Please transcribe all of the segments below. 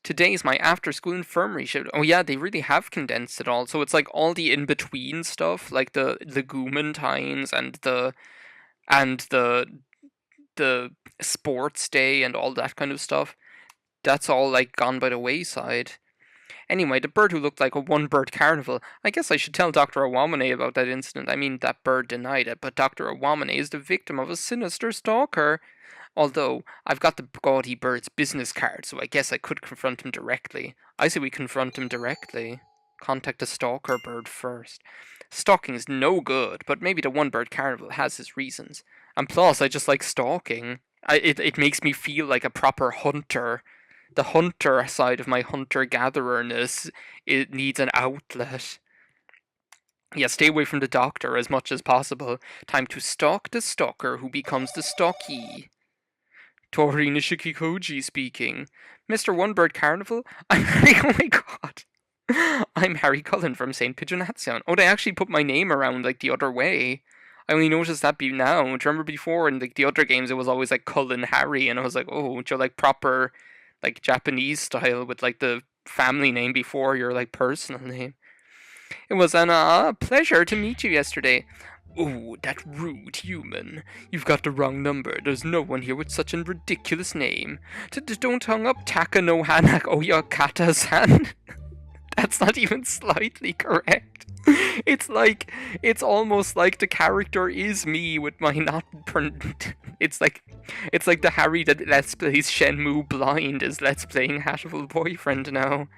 Today's my after-school infirmary shift. Oh yeah, they really have condensed it all. So it's like all the in-between stuff, like the legumentines and the sports day and all that kind of stuff. That's all like gone by the wayside. Anyway, the bird who looked like a one-bird carnival. I guess I should tell Dr. Awamene about that incident. I mean, that bird denied it, but Dr. Awamene is the victim of a sinister stalker. Although, I've got the gaudy bird's business card, so I guess I could confront him directly. I say we confront him directly. Contact the stalker bird first. Stalking's no good, but maybe the one-bird carnival has his reasons. And plus, I just like stalking. It makes me feel like a proper hunter. The hunter side of my hunter-gathererness, it needs an outlet. Yeah, stay away from the doctor as much as possible. Time to stalk the stalker who becomes the stalky. Tori Nishikikoji speaking. Mr. One Bird Carnival? I'm Harry. Oh my god. I'm Harry Cullen from St. Pigeonation. Oh, they actually put my name around like the other way. I only noticed that now. Do you remember before in like the other games it was always like Cullen Harry, and I was like, oh, you're like proper like Japanese style with like the family name before your like personal name. It was an pleasure to meet you yesterday. Oh, that rude human. You've got the wrong number. There's no one here with such a ridiculous name. Don't hung up Takano Hanak Oyakata-san. That's not even slightly correct. It's almost like the character is me with my not... It's like the Harry that Let's Plays Shenmue Blind is Let's Playing Hatful Boyfriend now.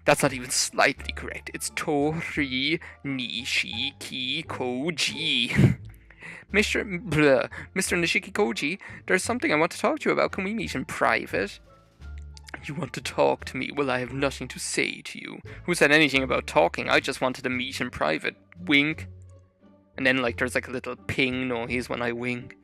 That's not even slightly correct. It's Tori Nishikikoji. Mr. Nishikikoji, there's something I want to talk to you about. Can we meet in private? You want to talk to me? Well, I have nothing to say to you. Who said anything about talking? I just wanted to meet in private. Wink. And then, like, there's like a little ping noise when I wink.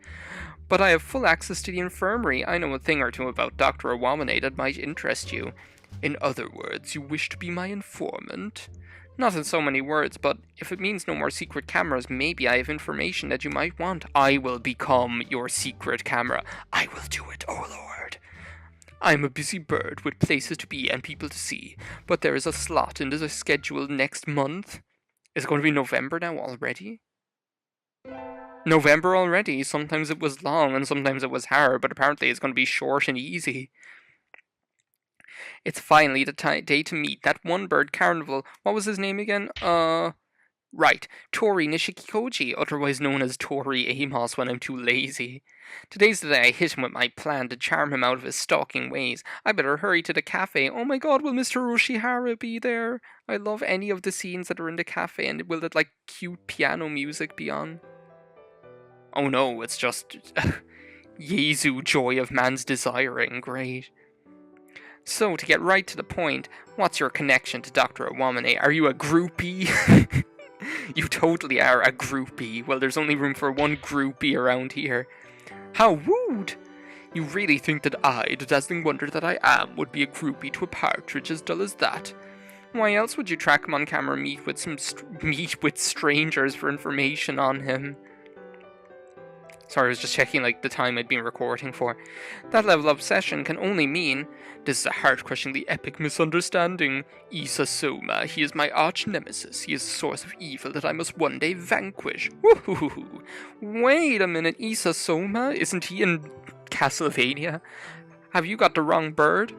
But I have full access to the infirmary. I know a thing or two about Dr. Awamene that might interest you. In other words, you wish to be my informant? Not in so many words, but if it means no more secret cameras, maybe I have information that you might want. I will become your secret camera. I will do it, oh Lord. I am a busy bird with places to be and people to see, but there is a slot in the schedule next month. Is it going to be November now already? November already? Sometimes it was long and sometimes it was hard, but apparently it's going to be short and easy. It's finally the day to meet that one bird carnival. What was his name again? Right. Tori Nishikikoji, otherwise known as Tori Amos when I'm too lazy. Today's the day I hit him with my plan to charm him out of his stalking ways. I better hurry to the cafe. Oh my god, will Mr. Ushihara be there? I love any of the scenes that are in the cafe, and will it like cute piano music be on? Oh no, it's just... Jesu, joy of man's desiring. Great. So, to get right to the point, what's your connection to Dr. Awamene? Are you a groupie? You totally are a groupie. Well, there's only room for one groupie around here. How rude! You really think that I, the dazzling wonder that I am, would be a groupie to a partridge as dull as that? Why else would you track him on camera and meet with strangers for information on him? Sorry, I was just checking like the time I'd been recording for. That level of obsession can only mean this is a heart-crushingly epic misunderstanding. Issa Soma, he is my arch-nemesis. He is a source of evil that I must one day vanquish. Woohoo! Wait a minute, Issa Soma? Isn't he in Castlevania? Have you got the wrong bird?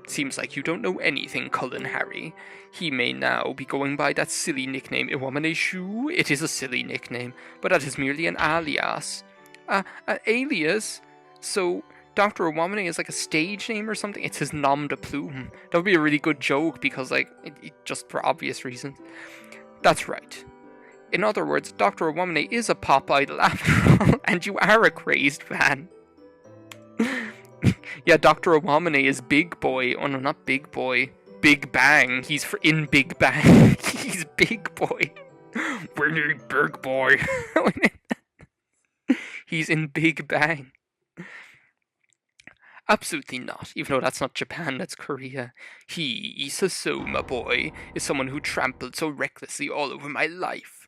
Seems like you don't know anything, Cullen Harry. He may now be going by that silly nickname Iwamane Shu. It is a silly nickname, but that is merely an alias. An alias? So, Dr. Awamene is like a stage name or something? It's his nom de plume. That would be a really good joke because, like, just for obvious reasons. That's right. In other words, Dr. Awamene is a pop idol after all, and you are a crazed fan. Yeah, Dr. Awamene is Big Boy. Oh no, not Big Boy. Big Bang. He's in Big Bang. He's Big Boy. We need Big Boy. He's in Big Bang. Absolutely not, even though that's not Japan, that's Korea. He, Issa Soma boy, is someone who trampled so recklessly all over my life.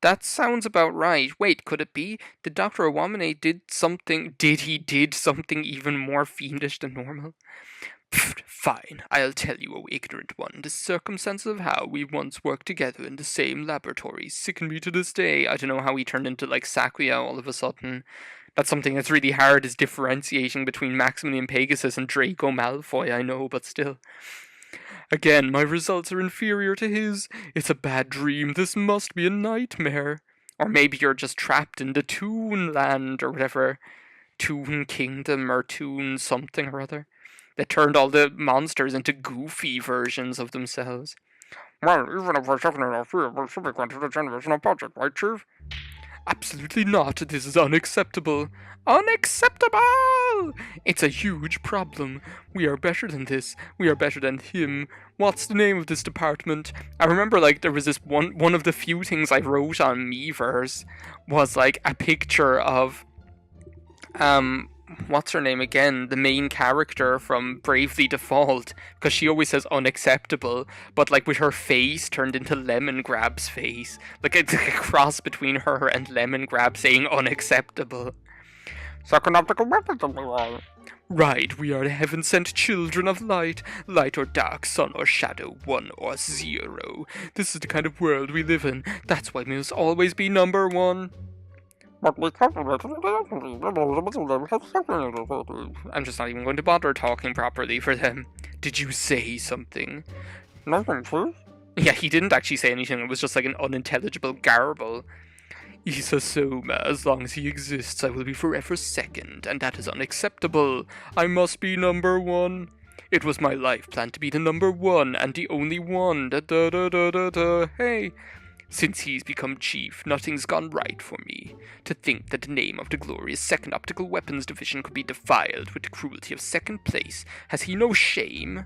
That sounds about right. Wait, could it be? Did Dr. Awamene did something even more fiendish than normal? Pfft, fine, I'll tell you, O ignorant one, the circumstances of how we once worked together in the same laboratory sicken me to this day. I don't know how he turned into, like, Sakuya all of a sudden. That's something that's really hard, is differentiating between Maximilian Pegasus and Draco Malfoy, I know, but still. Again, my results are inferior to his. It's a bad dream. This must be a nightmare. Or maybe you're just trapped in the Toon Land, or whatever. Toon Kingdom, or Toon something or other. That turned all the monsters into goofy versions of themselves. Well, even if we're talking about fear, we should be going to the generational project, right, Chief? Absolutely not. This is unacceptable. Unacceptable! It's a huge problem. We are better than this. We are better than him. What's the name of this department? I remember, like, there was this one of the few things I wrote on Miiverse was, like, a picture of, what's her name again? The main character from Bravely Default, because she always says unacceptable, but like with her face turned into Lemongrab's face. Like it's like a cross between her and Lemongrab saying unacceptable. Second optical weapons of the wall. Right, we are the heaven-sent children of light, light or dark, sun or shadow, 1 or 0. This is the kind of world we live in. That's why we must always be number 1. I'm just not even going to bother talking properly for them. Did you say something? Nothing, please. Yeah, he didn't actually say anything. It was just like an unintelligible garble. Issa Soma, as long as he exists, I will be forever second, and that is unacceptable. I must be number 1. It was my life plan to be the number 1 and the only one. Da da da da da da. Hey. Since he's become chief, nothing's gone right for me. To think that the name of the glorious 2nd Optical Weapons Division could be defiled with the cruelty of 2nd place, has he no shame?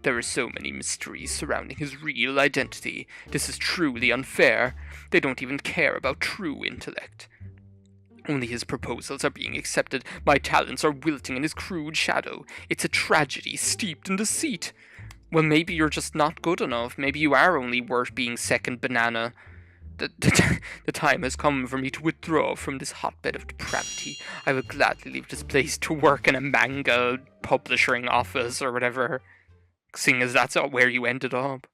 There are so many mysteries surrounding his real identity. This is truly unfair. They don't even care about true intellect. Only his proposals are being accepted. My talents are wilting in his crude shadow. It's a tragedy steeped in deceit. Well, maybe you're just not good enough. Maybe you are only worth being second banana. The time has come for me to withdraw from this hotbed of depravity. I will gladly leave this place to work in a manga publishing office or whatever, seeing as that's where you ended up.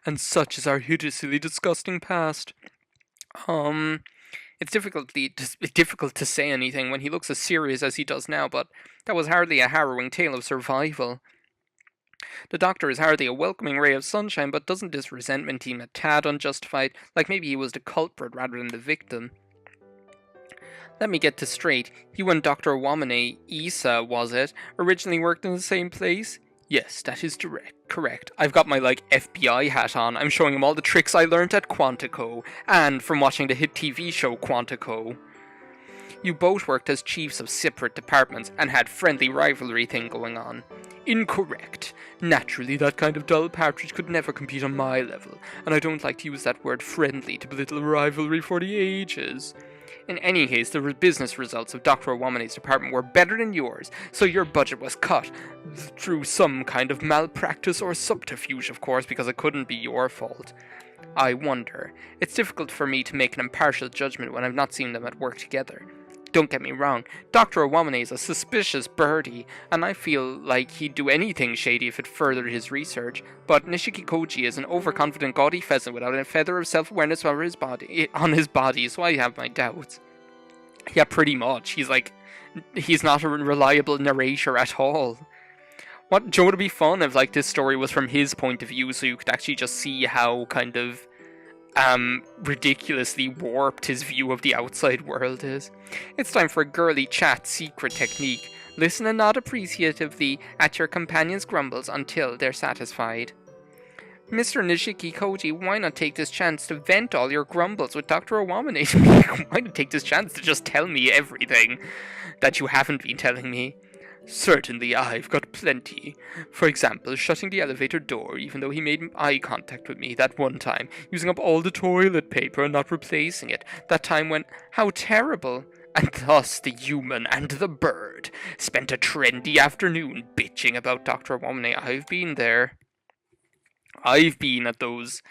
And such is our hideously disgusting past. It's difficult to say anything when he looks as serious as he does now, but that was hardly a harrowing tale of survival. The Doctor is hardly a welcoming ray of sunshine, but doesn't this resentment seem a tad unjustified, like maybe he was the culprit rather than the victim? Let me get this straight. You and Dr. Wamane, Issa, was it, originally worked in the same place? Yes, that is correct. I've got my, FBI hat on. I'm showing him all the tricks I learnt at Quantico, and from watching the hit TV show Quantico. You both worked as chiefs of separate departments, and had friendly rivalry thing going on. Incorrect. Naturally, that kind of dull partridge could never compete on my level, and I don't like to use that word friendly to belittle rivalry for the ages. In any case, the business results of Dr. Wamane's department were better than yours, so your budget was cut through some kind of malpractice or subterfuge, of course, because it couldn't be your fault. I wonder. It's difficult for me to make an impartial judgment when I've not seen them at work together. Don't get me wrong, Dr. Owamene is a suspicious birdie, and I feel like he'd do anything shady if it furthered his research, but Nishiki Koji is an overconfident gaudy pheasant without a feather of self-awareness on his body, so I have my doubts. Yeah, pretty much. He's not a reliable narrator at all. Joe, would it be fun if, this story was from his point of view, so you could actually just see how kind of ridiculously warped his view of the outside world is. It's time for a girly chat secret technique. Listen and nod appreciatively at your companion's grumbles until they're satisfied. Mr. Nishiki Koji, why not take this chance to vent all your grumbles with Dr. Owamene? Why not take this chance to just tell me everything that you haven't been telling me? Certainly, I've got plenty. For example, shutting the elevator door even though he made eye contact with me that one time, using up all the toilet paper and not replacing it, that time when, how terrible! And thus the human and the bird spent a trendy afternoon bitching about Dr. Womney. I've been there. I've been at those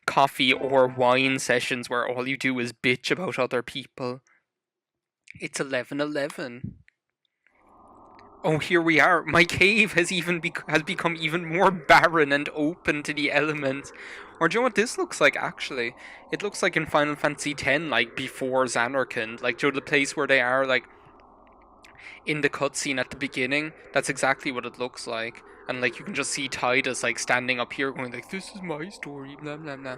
coffee or wine sessions where all you do is bitch about other people. It's 11:11. Oh, here we are. My cave has become even more barren and open to the elements. Or do you know what this looks like, actually? It looks like in Final Fantasy X, like, before Zanarkand. Like, do you know the place where they are, like, in the cutscene at the beginning? That's exactly what it looks like. And, like, you can just see Tidus, like, standing up here going, like, this is my story, blah, blah, blah.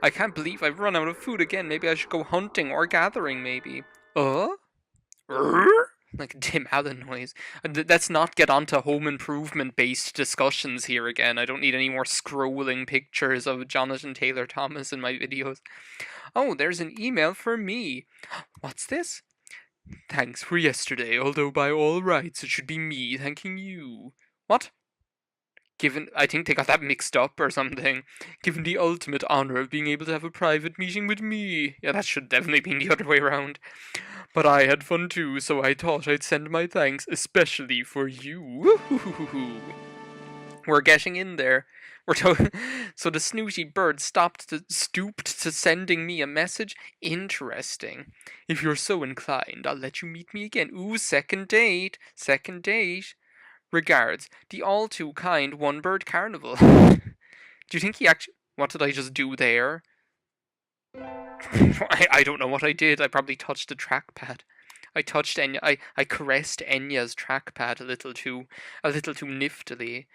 I can't believe I've run out of food again. Maybe I should go hunting or gathering, maybe. Like a Tim Allen noise. Let's not get onto home improvement based discussions here again. I don't need any more scrolling pictures of Jonathan Taylor Thomas in my videos. Oh, there's an email for me. What's this? Thanks for yesterday, although by all rights it should be me thanking you. What? I think they got that mixed up or something. Given the ultimate honor of being able to have a private meeting with me. Yeah, that should definitely be the other way around. But I had fun too, so I thought I'd send my thanks especially for you. Woo-hoo-hoo-hoo. We're getting in there. So the snooty bird stooped to sending me a message? Interesting. If you're so inclined, I'll let you meet me again. Ooh, second date. Second date. Regards, the all too kind One Bird Carnival. Do you think he actually... What did I just do there? I don't know what I did. I probably touched the trackpad. I touched Enya. I caressed Enya's trackpad a little too niftily.